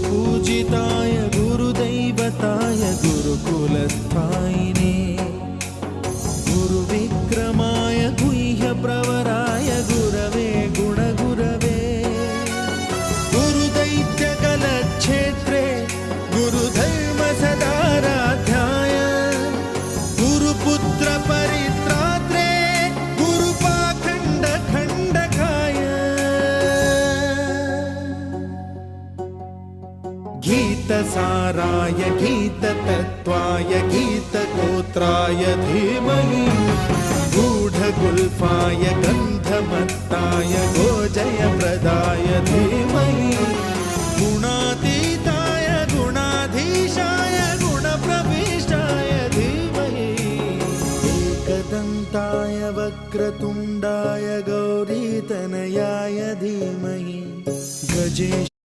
गुरुपूजिताय गुरुदैवताय गुरुकुलस्थायिने गुरुविक्रमाय गुह्यप्रवराय गुरवे गुणगुरवे गुरुदैत्यकलक्षेत्रे गुरुधर्मसदाराध्याय गुरुपुत्रपरित्रात्रे गुरुपाखण्डखण्डकाय गीतसाराय गीततत्त्वाय गीतगोत्राय धीमहि गूढगुल्फाय गन्धमत्ताय गोजयप्रदाय धीमहि गुणातीताय गुणाधीशाय गुणप्रविष्टाय धीमहि एकदन्ताय वक्रतुण्डाय गौरीतनयाय धीमहि गजेश